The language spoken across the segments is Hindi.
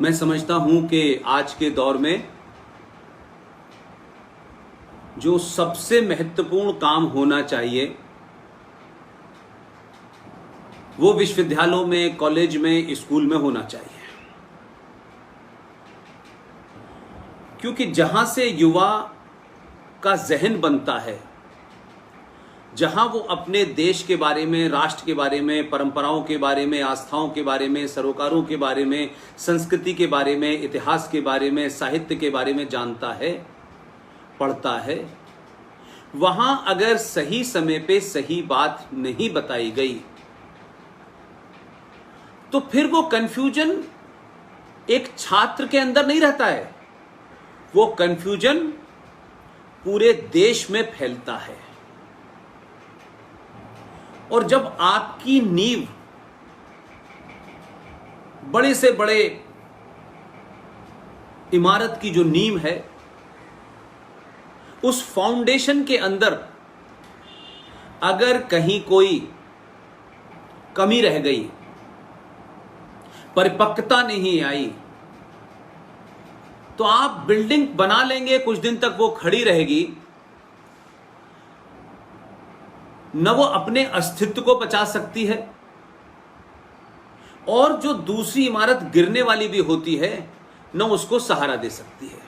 मैं समझता हूं कि आज के दौर में जो सबसे महत्वपूर्ण काम होना चाहिए वो विश्वविद्यालयों में, कॉलेज में, स्कूल में होना चाहिए, क्योंकि जहां से युवा का जहन बनता है, जहां वो अपने देश के बारे में, राष्ट्र के बारे में, परंपराओं के बारे में, आस्थाओं के बारे में, सरोकारों के बारे में, संस्कृति के बारे में, इतिहास के बारे में, साहित्य के बारे में जानता है, पढ़ता है, वहां अगर सही समय पे सही बात नहीं बताई गई तो फिर वो कंफ्यूजन एक छात्र के अंदर नहीं रहता है, वो कंफ्यूजन पूरे देश में फैलता है। और जब आपकी नींव बड़े से बड़े इमारत की जो नींव है, उस फाउंडेशन के अंदर अगर कहीं कोई कमी रह गई, परिपक्वता नहीं आई, तो आप बिल्डिंग बना लेंगे, कुछ दिन तक वो खड़ी रहेगी, न वो अपने अस्तित्व को बचा सकती है, और जो दूसरी इमारत गिरने वाली भी होती है न उसको सहारा दे सकती है।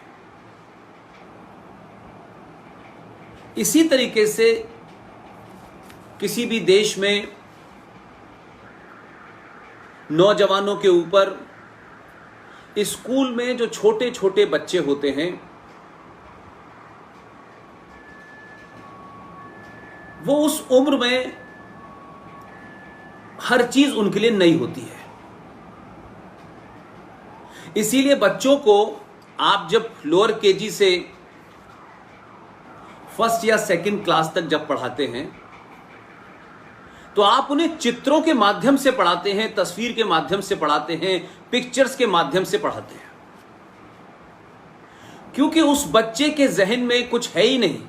इसी तरीके से किसी भी देश में नौजवानों के ऊपर, स्कूल में जो छोटे छोटे बच्चे होते हैं, वो उस उम्र में हर चीज उनके लिए नई होती है। इसीलिए बच्चों को आप जब लोअर केजी से फर्स्ट या सेकंड क्लास तक जब पढ़ाते हैं तो आप उन्हें चित्रों के माध्यम से पढ़ाते हैं, तस्वीर के माध्यम से पढ़ाते हैं, पिक्चर्स के माध्यम से पढ़ाते हैं, क्योंकि उस बच्चे के जहन में कुछ है ही नहीं,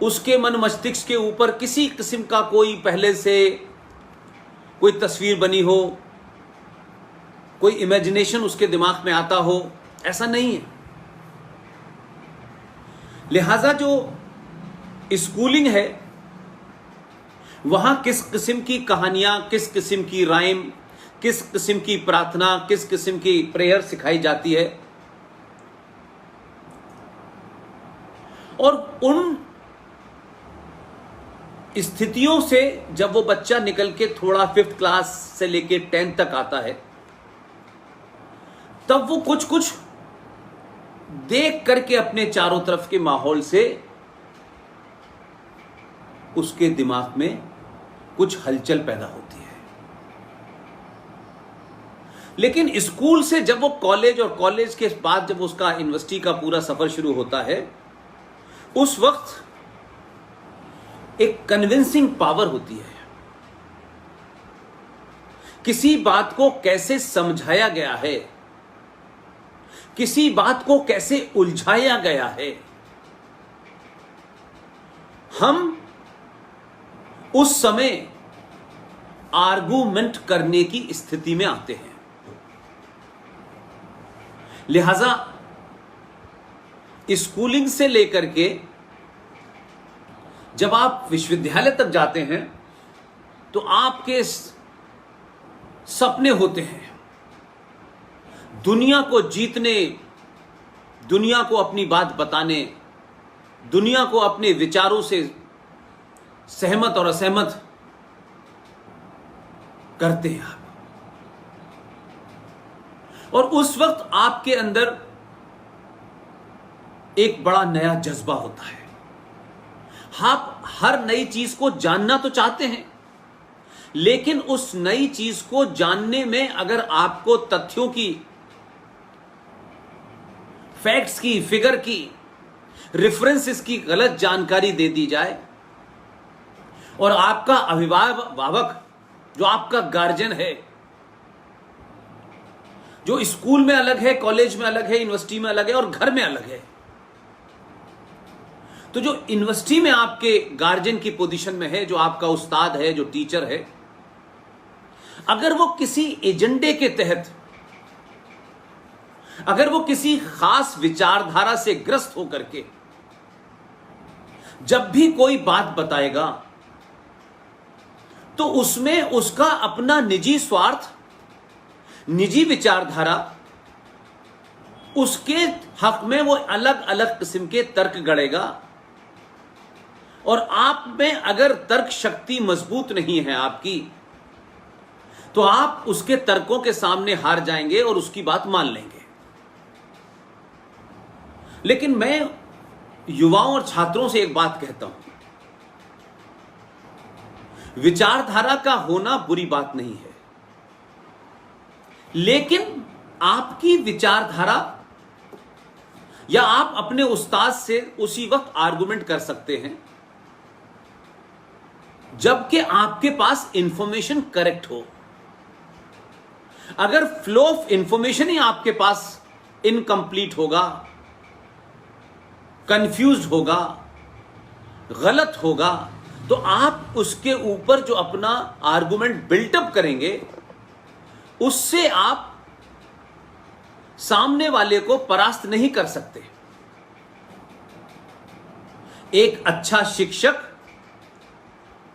उसके मन मस्तिष्क के ऊपर किसी किस्म का कोई पहले से कोई तस्वीर बनी हो, कोई इमेजिनेशन उसके दिमाग में आता हो, ऐसा नहीं है। लिहाजा जो स्कूलिंग है वहां किस किस्म की कहानियां, किस किस्म की राइम, किस किस्म की प्रार्थना, किस किस्म की प्रेयर सिखाई जाती है, और उन स्थितियों से जब वो बच्चा निकल के थोड़ा 5th क्लास से लेके 10th तक आता है, तब वो कुछ कुछ देख करके अपने चारों तरफ के माहौल से उसके दिमाग में कुछ हलचल पैदा होती है। लेकिन स्कूल से जब वो कॉलेज, और कॉलेज के बाद जब उसका यूनिवर्सिटी का पूरा सफर शुरू होता है, उस वक्त एक कन्विंसिंग पावर होती है। किसी बात को कैसे समझाया गया है, किसी बात को कैसे उलझाया गया है, हम उस समय आर्गुमेंट करने की स्थिति में आते हैं। लिहाजा स्कूलिंग से लेकर के जब आप विश्वविद्यालय तक जाते हैं तो आपके सपने होते हैं दुनिया को जीतने, दुनिया को अपनी बात बताने, दुनिया को अपने विचारों से सहमत और असहमत करते हैं आप। और उस वक्त आपके अंदर एक बड़ा नया जज्बा होता है। आप हर नई चीज को जानना तो चाहते हैं, लेकिन उस नई चीज को जानने में अगर आपको तथ्यों की, फैक्ट्स की, फिगर की, रेफरेंसेस की गलत जानकारी दे दी जाए, और आपका अभिभावक, जो आपका गार्जियन है, जो स्कूल में अलग है, कॉलेज में अलग है, यूनिवर्सिटी में अलग है और घर में अलग है, तो जो यूनिवर्सिटी में आपके गार्जियन की पोजीशन में है, जो आपका उस्ताद है, जो टीचर है, अगर वो किसी एजेंडे के तहत अगर वो किसी खास विचारधारा से ग्रस्त होकर के जब भी कोई बात बताएगा तो उसमें उसका अपना निजी स्वार्थ, निजी विचारधारा, उसके हक में वो अलग अलग किस्म के तर्क गढ़ेगा। और आप में अगर तर्क शक्ति मजबूत नहीं है आपकी, तो आप उसके तर्कों के सामने हार जाएंगे और उसकी बात मान लेंगे। लेकिन मैं युवाओं और छात्रों से एक बात कहता हूं, विचारधारा का होना बुरी बात नहीं है, लेकिन आपकी विचारधारा या आप अपने उस्ताद से उसी वक्त आर्गुमेंट कर सकते हैं जबकि आपके पास इंफॉर्मेशन करेक्ट हो। अगर फ्लो ऑफ इंफॉर्मेशन ही आपके पास इनकंप्लीट होगा, कंफ्यूज्ड होगा, गलत होगा, तो आप उसके ऊपर जो अपना आर्गुमेंट बिल्टअप करेंगे उससे आप सामने वाले को परास्त नहीं कर सकते। एक अच्छा शिक्षक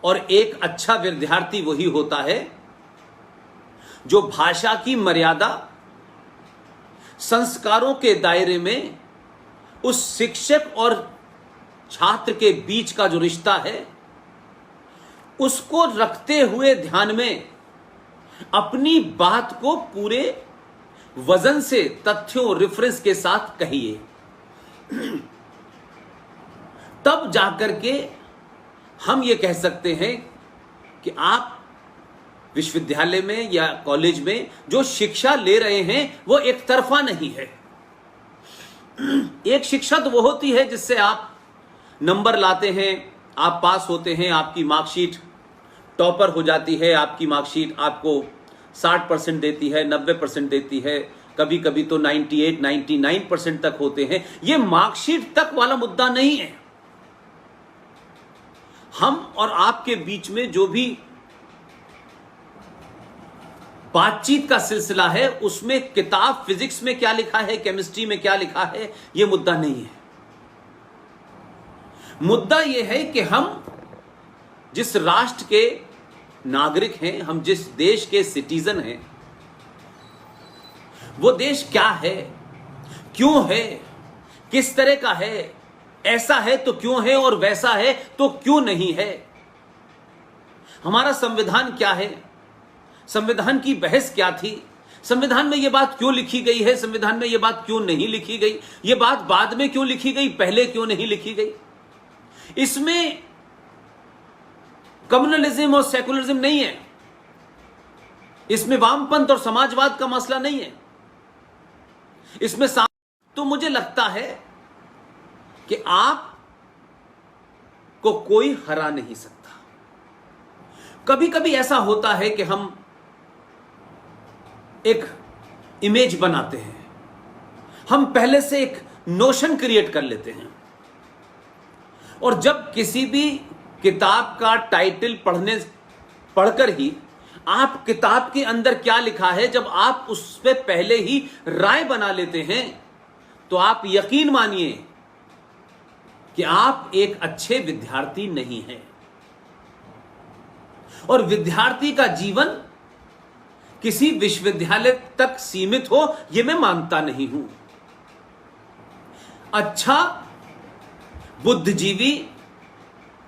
और एक अच्छा विद्यार्थी वही होता है जो भाषा की मर्यादा, संस्कारों के दायरे में उस शिक्षक और छात्र के बीच का जो रिश्ता है उसको रखते हुए ध्यान में अपनी बात को पूरे वजन से, तथ्यों, रेफरेंस के साथ कहिए। तब जाकर के हम ये कह सकते हैं कि आप विश्वविद्यालय में या कॉलेज में जो शिक्षा ले रहे हैं वो एक तरफा नहीं है। एक शिक्षा तो वो होती है जिससे आप नंबर लाते हैं, आप पास होते हैं, आपकी मार्कशीट टॉपर हो जाती है, आपकी मार्कशीट आपको 60% देती है, 90% देती है, कभी कभी तो 98, 99% तक होते हैं। ये मार्कशीट तक वाला मुद्दा नहीं है। हम और आपके बीच में जो भी बातचीत का सिलसिला है उसमें किताब फिजिक्स में क्या लिखा है, केमिस्ट्री में क्या लिखा है, यह मुद्दा नहीं है। मुद्दा यह है कि हम जिस राष्ट्र के नागरिक हैं, हम जिस देश के सिटीजन हैं, वो देश क्या है, क्यों है, किस तरह का है, ऐसा है तो क्यों है और वैसा है तो क्यों नहीं है, हमारा संविधान क्या है, संविधान की बहस क्या थी, संविधान में यह बात क्यों लिखी गई है, संविधान में यह बात क्यों नहीं लिखी गई, यह बात बाद में क्यों लिखी गई, पहले क्यों नहीं लिखी गई। इसमें कम्युनलिज्म और सेकुलरिज्म नहीं है, इसमें वामपंथ और समाजवाद का मसला नहीं है, इसमें तो मुझे लगता है कि आप को कोई हरा नहीं सकता। कभी कभी ऐसा होता है कि हम एक इमेज बनाते हैं, हम पहले से एक नोशन क्रिएट कर लेते हैं, और जब किसी भी किताब का टाइटल पढ़कर ही आप किताब के अंदर क्या लिखा है, जब आप उस पे पहले ही राय बना लेते हैं, तो आप यकीन मानिए कि आप एक अच्छे विद्यार्थी नहीं हैं। और विद्यार्थी का जीवन किसी विश्वविद्यालय तक सीमित हो, यह मैं मानता नहीं हूं। अच्छा बुद्धिजीवी,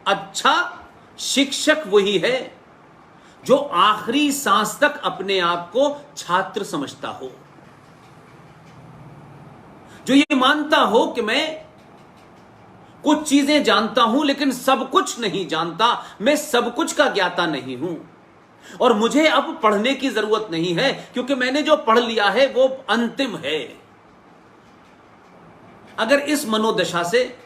अच्छा शिक्षक वही है जो आखिरी सांस तक अपने आप को छात्र समझता हो, जो ये मानता हो कि मैं कुछ चीजें जानता हूं लेकिन सब कुछ नहीं जानता, मैं सब कुछ का ज्ञाता नहीं हूं और मुझे अब पढ़ने की जरूरत नहीं है क्योंकि मैंने जो पढ़ लिया है वो अंतिम है। अगर इस मनोदशा से,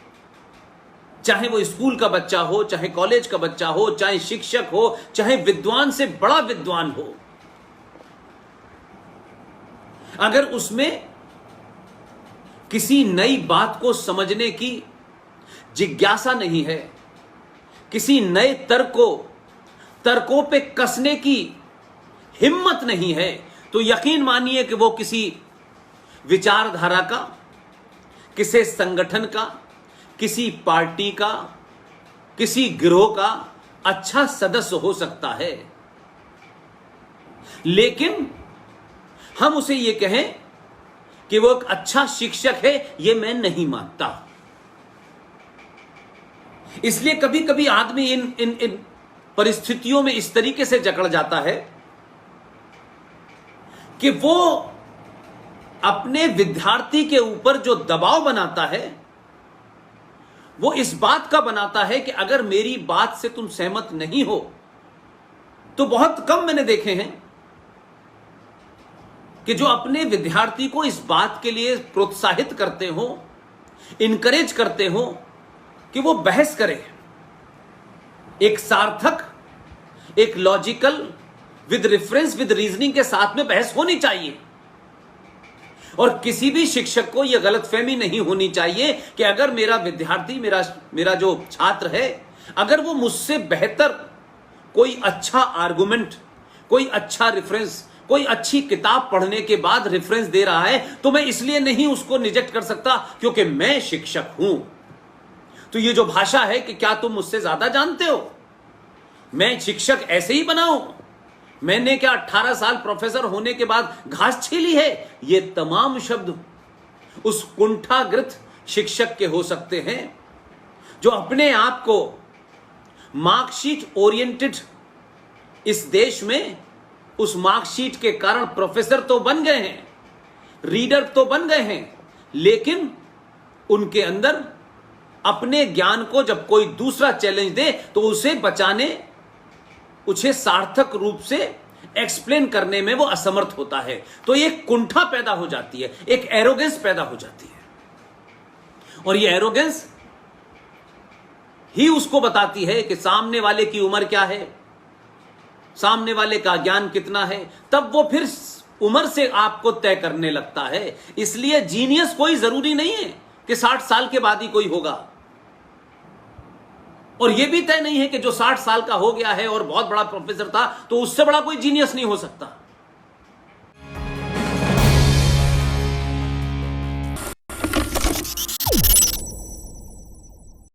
चाहे वो स्कूल का बच्चा हो, चाहे कॉलेज का बच्चा हो, चाहे शिक्षक हो, चाहे विद्वान से बड़ा विद्वान हो, अगर उसमें किसी नई बात को समझने की जिज्ञासा नहीं है, किसी नए तर्कों पे कसने की हिम्मत नहीं है, तो यकीन मानिए कि वो किसी विचारधारा का, किसी संगठन का, किसी पार्टी का, किसी गिरोह का अच्छा सदस्य हो सकता है, लेकिन हम उसे यह कहें कि वो एक अच्छा शिक्षक है, यह मैं नहीं मानता। इसलिए कभी कभी आदमी इन परिस्थितियों में इस तरीके से जकड़ जाता है कि वो अपने विद्यार्थी के ऊपर जो दबाव बनाता है वो इस बात का बनाता है कि अगर मेरी बात से तुम सहमत नहीं हो, तो बहुत कम मैंने देखे हैं कि जो अपने विद्यार्थी को इस बात के लिए प्रोत्साहित करते हो, इनकरेज करते हो कि वो बहस करे, एक सार्थक, एक logical, with reference, with reasoning के साथ में बहस होनी चाहिए। और किसी भी शिक्षक को यह गलतफहमी नहीं होनी चाहिए कि अगर मेरा विद्यार्थी, मेरा जो छात्र है, अगर वो मुझसे बेहतर कोई अच्छा आर्गुमेंट, कोई अच्छा रेफरेंस, कोई अच्छी किताब पढ़ने के बाद रेफरेंस दे रहा है, तो मैं इसलिए नहीं उसको रिजेक्ट कर सकता क्योंकि मैं शिक्षक हूं। तो ये जो भाषा है कि क्या तुम मुझसे ज्यादा जानते हो, मैं शिक्षक ऐसे ही बनाऊं, मैंने क्या 18 साल प्रोफेसर होने के बाद घास छीली है, ये तमाम शब्द उस कुंठाग्रत शिक्षक के हो सकते हैं जो अपने आप को मार्कशीट ओरिएंटेड, इस देश में उस मार्कशीट के कारण प्रोफेसर तो बन गए हैं, रीडर तो बन गए हैं, लेकिन उनके अंदर अपने ज्ञान को जब कोई दूसरा चैलेंज दे तो उसे बचाने, उसे सार्थक रूप से एक्सप्लेन करने में वो असमर्थ होता है। तो एक कुंठा पैदा हो जाती है, एक एरोगेंस पैदा हो जाती है, और ये एरोगेंस ही उसको बताती है कि सामने वाले की उम्र क्या है, सामने वाले का ज्ञान कितना है, तब वो फिर उम्र से आपको तय करने लगता है। इसलिए जीनियस कोई जरूरी नहीं है कि 60 साल के बाद ही कोई होगा, और यह भी तय नहीं है कि जो 60 साल का हो गया है और बहुत बड़ा प्रोफेसर था तो उससे बड़ा कोई जीनियस नहीं हो सकता।